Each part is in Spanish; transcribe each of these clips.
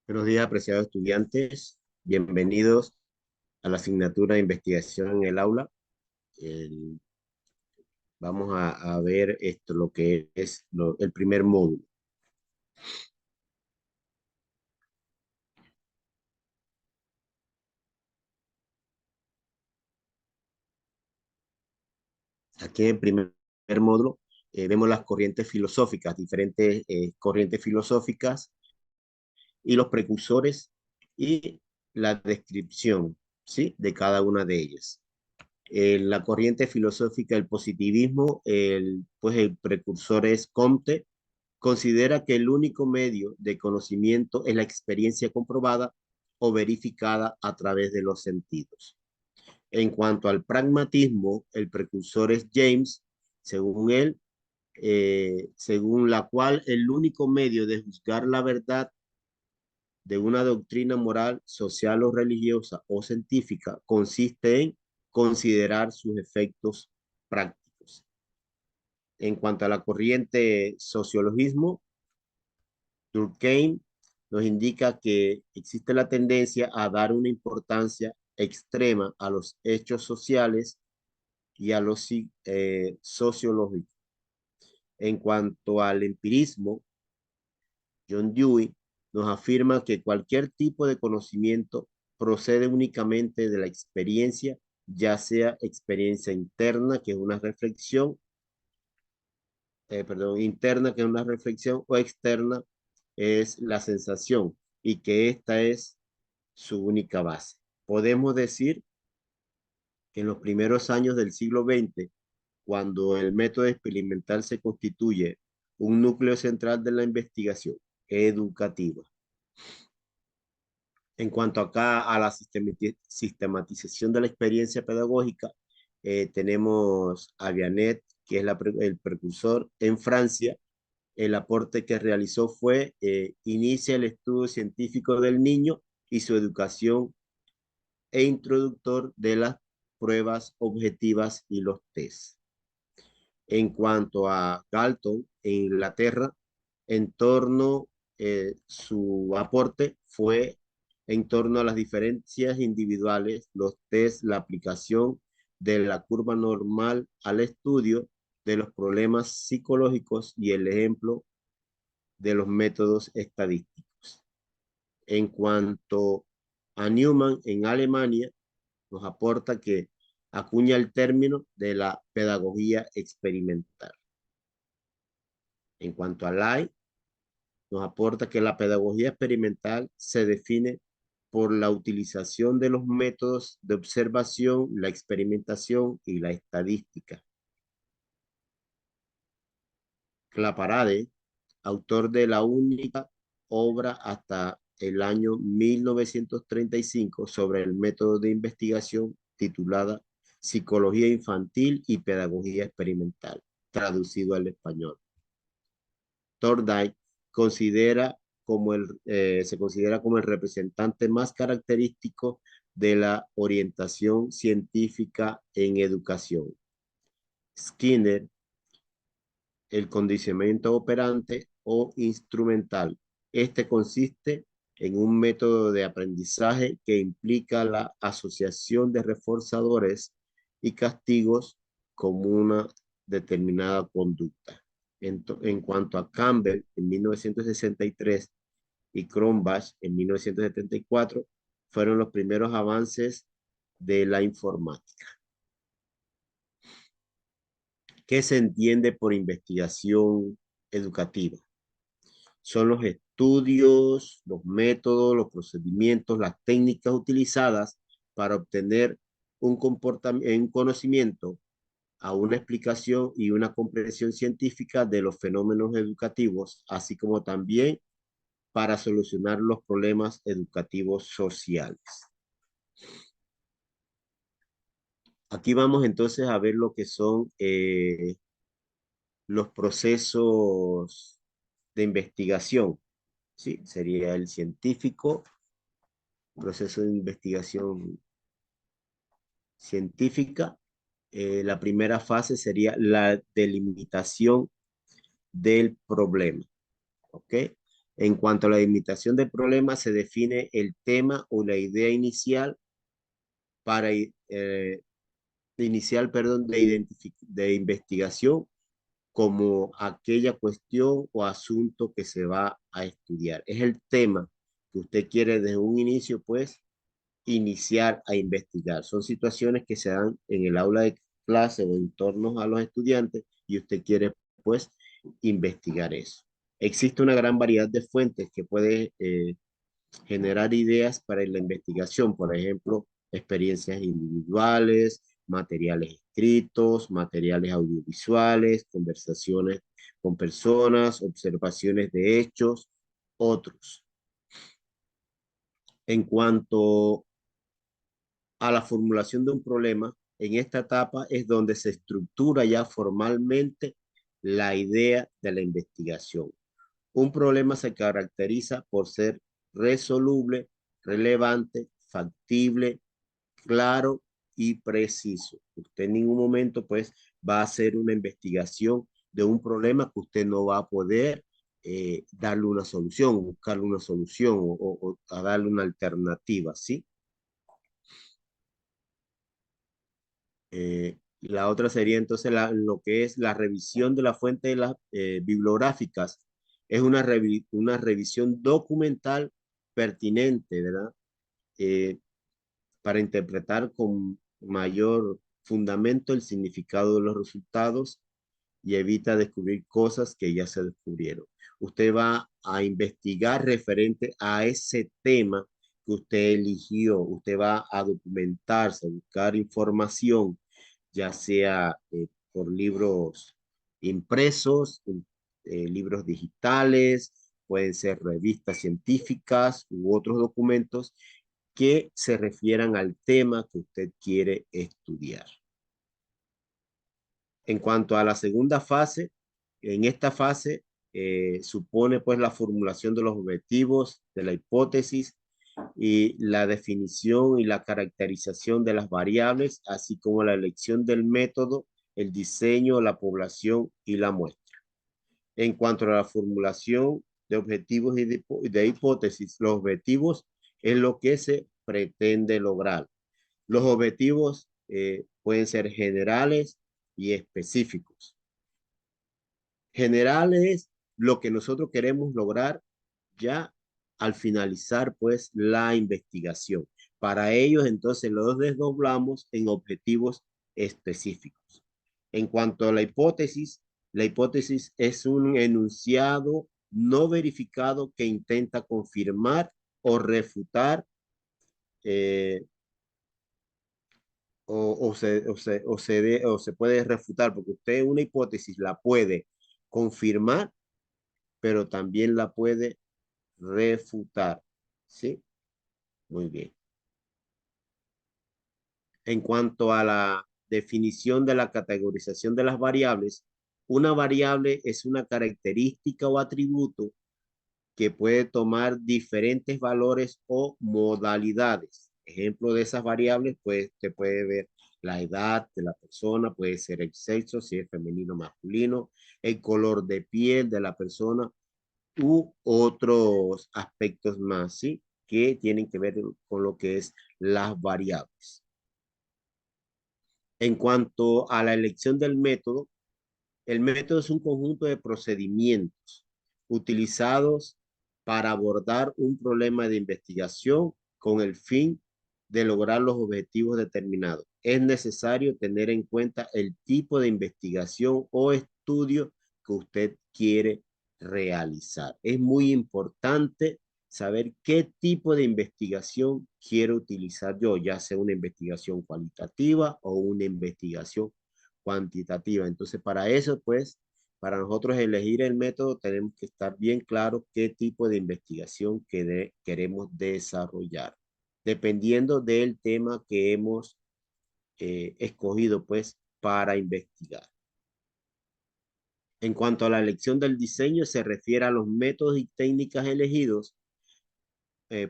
Buenos días, apreciados estudiantes. Bienvenidos a la asignatura de investigación en el aula. El- Vamos a ver esto, lo que es el primer módulo. Aquí en el primer módulo vemos las corrientes filosóficas, diferentes corrientes filosóficas y los precursores y la descripción, ¿sí?, de cada una de ellas. La corriente filosófica del positivismo, pues el precursor es Comte. Considera que el único medio de conocimiento es la experiencia comprobada o verificada a través de los sentidos. En cuanto al pragmatismo, el precursor es James, según él, según la cual el único medio de juzgar la verdad de una doctrina moral, social o religiosa o científica consiste en considerar sus efectos prácticos. En cuanto a la corriente sociologismo, Durkheim nos indica que existe la tendencia a dar una importancia extrema a los hechos sociales y a los sociológicos. En cuanto al empirismo, John Dewey nos afirma que cualquier tipo de conocimiento procede únicamente de la experiencia, ya sea experiencia interna, que es una reflexión, interna, que es una reflexión, o externa, es la sensación, y que esta es su única base. Podemos decir que en los primeros años del siglo XX, cuando el método experimental se constituye un núcleo central de la investigación educativa. En cuanto acá a la sistematización de la experiencia pedagógica, tenemos a Bianet, que es el precursor en Francia. El aporte que realizó fue inicia el estudio científico del niño y su educación e introductor de las pruebas objetivas y los test. En cuanto a Galton, en Inglaterra, en torno, su aporte fue en torno a las diferencias individuales, los test, la aplicación de la curva normal al estudio de los problemas psicológicos y el ejemplo de los métodos estadísticos. En cuanto a Newman, en Alemania, nos aporta que acuña el término de la pedagogía experimental. En cuanto a Lai, nos aporta que la pedagogía experimental se define por la utilización de los métodos de observación, la experimentación y la estadística. Claparade, autor de la única obra hasta el año 1935 sobre el método de investigación titulada Psicología Infantil y Pedagogía Experimental, traducido al español. Thorndike se considera como el representante más característico de la orientación científica en educación. Skinner, el condicionamiento operante o instrumental. Este consiste en un método de aprendizaje que implica la asociación de reforzadores y castigos como una determinada conducta. En cuanto a Campbell, en 1963, y Cronbach, en 1974, fueron los primeros avances de la informática. ¿Qué se entiende por investigación educativa? Son los estudios, los métodos, los procedimientos, las técnicas utilizadas para obtener un conocimiento, a una explicación y una comprensión científica de los fenómenos educativos, así como también para solucionar los problemas educativos sociales. Aquí vamos entonces a ver lo que son los procesos de investigación. Sí, sería el científico, proceso de investigación científica. La primera fase sería la delimitación del problema. ¿Ok? En cuanto a la delimitación del problema, se define el tema o la idea inicial para perdón, de investigación como aquella cuestión o asunto que se va a estudiar. Es el tema que usted quiere desde un inicio, pues, iniciar a investigar. Son situaciones que se dan en el aula de clase o en torno a los estudiantes y usted quiere, pues, investigar eso. Existe una gran variedad de fuentes que puede generar ideas para la investigación, por ejemplo, experiencias individuales, materiales escritos, materiales audiovisuales, conversaciones con personas, observaciones de hechos, otros. En cuanto a la formulación de un problema, en esta etapa es donde se estructura ya formalmente la idea de la investigación. Un problema se caracteriza por ser resoluble, relevante, factible, claro y preciso. Usted en ningún momento pues va a hacer una investigación de un problema que usted no va a poder darle una solución, buscarle una solución o a darle una alternativa, ¿sí? La otra sería entonces lo que es la revisión de la fuente de las bibliográficas. Es una revisión documental pertinente, ¿verdad? Eh, para interpretar con mayor fundamento el significado de los resultados y evita descubrir cosas que ya se descubrieron. Usted va a investigar referente a ese tema que usted eligió. Usted va a documentarse, a buscar información, ya sea por libros impresos, libros digitales, pueden ser revistas científicas u otros documentos que se refieran al tema que usted quiere estudiar. En cuanto a la segunda fase, en esta fase supone pues la formulación de los objetivos de la hipótesis y la definición y la caracterización de las variables, así como la elección del método, el diseño, la población y la muestra. En cuanto a la formulación de objetivos y de hipótesis, los objetivos es lo que se pretende lograr. Los objetivos pueden ser generales y específicos. Generales, lo que nosotros queremos lograr ya al finalizar pues la investigación. Para ellos entonces los desdoblamos en objetivos específicos. En cuanto a la hipótesis es un enunciado no verificado que intenta confirmar o refutar eh, o se puede refutar, porque usted una hipótesis la puede confirmar, pero también la puede refutar. ¿Sí? Muy bien. En cuanto a la definición de la categorización de las variables, una variable es una característica o atributo que puede tomar diferentes valores o modalidades. Ejemplo de esas variables, pues te puede ver la edad de la persona, puede ser el sexo, si es femenino o masculino, el color de piel de la persona u otros aspectos más, ¿sí? Que tienen que ver con lo que es las variables. En cuanto a la elección del método, el método es un conjunto de procedimientos utilizados para abordar un problema de investigación con el fin de lograr los objetivos determinados. Es necesario tener en cuenta el tipo de investigación o estudio que usted quiere realizar. Es muy importante saber qué tipo de investigación quiero utilizar yo, ya sea una investigación cualitativa o una investigación cuantitativa. Entonces, para eso, pues, para nosotros elegir el método, tenemos que estar bien claros qué tipo de investigación queremos desarrollar, dependiendo del tema que hemos escogido, pues, para investigar. En cuanto a la elección del diseño, se refiere a los métodos y técnicas elegidos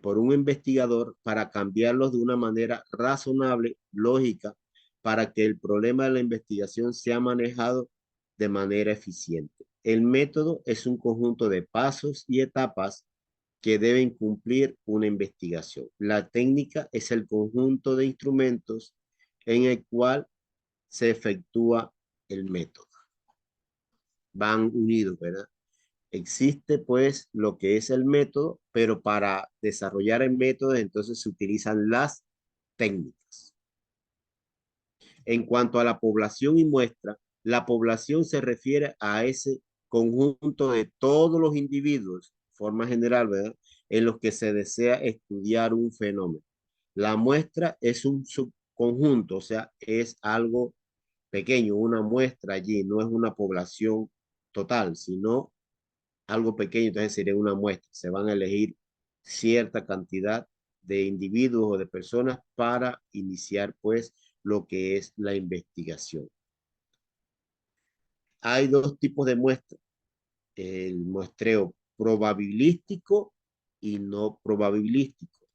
por un investigador para cambiarlos de una manera razonable, lógica, para que el problema de la investigación sea manejado de manera eficiente. El método es un conjunto de pasos y etapas que deben cumplir una investigación. La técnica es el conjunto de instrumentos en el cual se efectúa el método. Van unidos, ¿verdad? Existe pues lo que es el método, pero para desarrollar el método entonces se utilizan las técnicas. En cuanto a la población y muestra, la población se refiere a ese conjunto de todos los individuos, forma general, ¿verdad? En los que se desea estudiar un fenómeno. La muestra es un subconjunto, o sea, es algo pequeño, una muestra allí, no es una población total, sino algo pequeño, entonces sería una muestra. Se van a elegir cierta cantidad de individuos o de personas para iniciar pues lo que es la investigación. Hay dos tipos de muestras, el muestreo probabilístico y no probabilístico.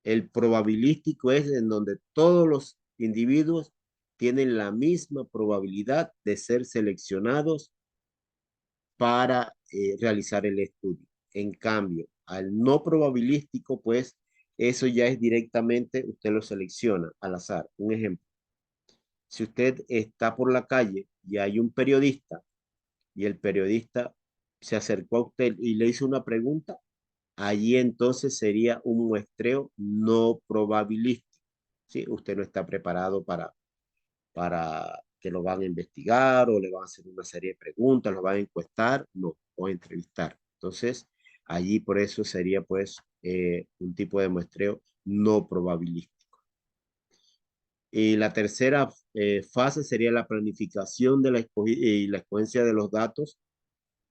El probabilístico es en donde todos los individuos tienen la misma probabilidad de ser seleccionados para realizar el estudio. En cambio, al no probabilístico, pues eso ya es directamente, usted lo selecciona al azar. Un ejemplo, si usted está por la calle y hay un periodista y el periodista se acercó a usted y le hizo una pregunta, allí entonces sería un muestreo no probabilístico. ¿Sí? Usted no está preparado para que lo van a investigar o le van a hacer una serie de preguntas, lo van a encuestar, no, o entrevistar. Entonces, allí por eso sería pues un tipo de muestreo no probabilístico. Y la tercera fase sería la planificación de y la escogencia de los datos,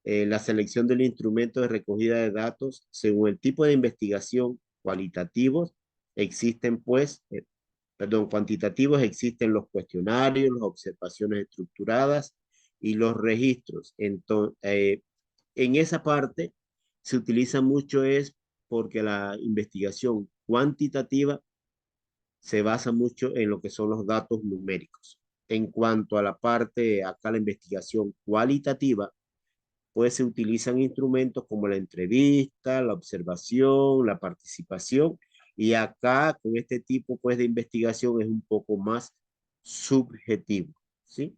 la selección del instrumento de recogida de datos según el tipo de investigación cualitativos. Existen pues cuantitativos existen los cuestionarios, las observaciones estructuradas y los registros. Entonces, en esa parte se utiliza mucho es porque la investigación cuantitativa se basa mucho en lo que son los datos numéricos. En cuanto a la parte, acá la investigación cualitativa, pues se utilizan instrumentos como la entrevista, la observación, la participación, y acá con este tipo pues de investigación es un poco más subjetivo, ¿sí?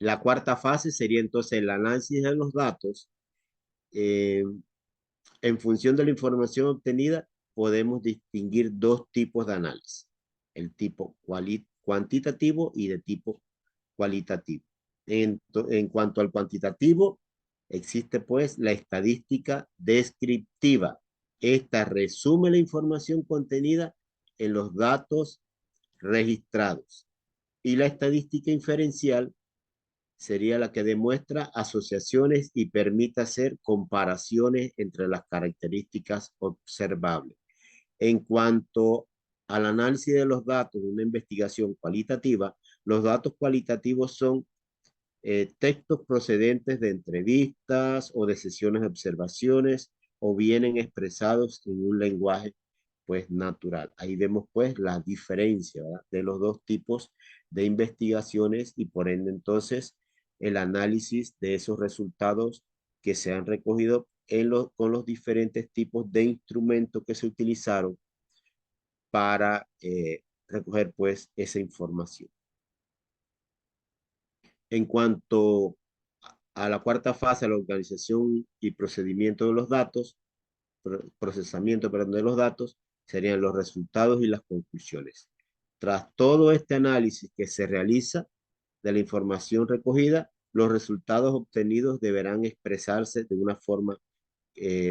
La cuarta fase sería entonces el análisis de los datos. Eh, en función de la información obtenida, podemos distinguir dos tipos de análisis, el tipo cuantitativo y de tipo cualitativo. En cuanto al cuantitativo, existe pues la estadística descriptiva. Esta resume la información contenida en los datos registrados. Y la estadística inferencial sería la que demuestra asociaciones y permite hacer comparaciones entre las características observables. En cuanto al análisis de los datos de una investigación cualitativa, los datos cualitativos son textos procedentes de entrevistas o de sesiones de observaciones o vienen expresados en un lenguaje pues natural. Ahí vemos pues la diferencia, ¿verdad?, de los dos tipos de investigaciones y por ende entonces el análisis de esos resultados que se han recogido con los diferentes tipos de instrumentos que se utilizaron para recoger pues esa información. En cuanto a la cuarta fase, la organización y procedimiento de los datos, procesamiento, perdón, de los datos, serían los resultados y las conclusiones. Tras todo este análisis que se realiza de la información recogida, los resultados obtenidos deberán expresarse de una forma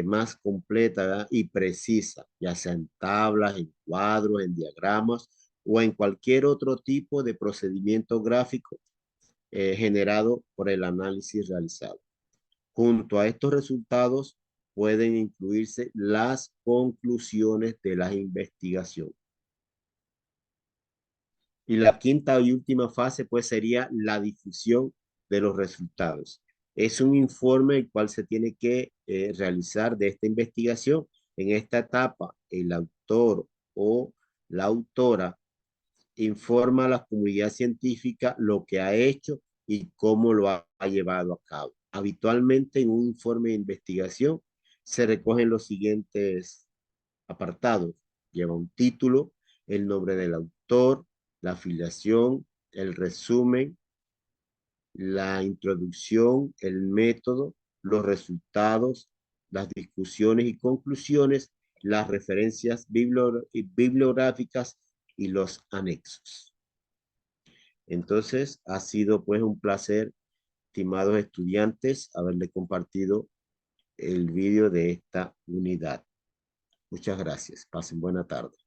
más completa, ¿verdad?, y precisa, ya sea en tablas, en cuadros, en diagramas o en cualquier otro tipo de procedimiento gráfico generado por el análisis realizado. Junto a estos resultados pueden incluirse las conclusiones de la investigación. Y la quinta y última fase pues sería la difusión de los resultados. Es un informe el cual se tiene que realizar de esta investigación. En esta etapa, el autor o la autora informa a la comunidad científica lo que ha hecho y cómo lo ha llevado a cabo. Habitualmente en un informe de investigación se recogen los siguientes apartados. Lleva un título, el nombre del autor, la afiliación, el resumen, la introducción, el método, los resultados, las discusiones y conclusiones, las referencias bibliográficas y los anexos. Entonces, ha sido pues un placer, estimados estudiantes, haberle compartido el vídeo de esta unidad. Muchas gracias. Pasen buena tarde.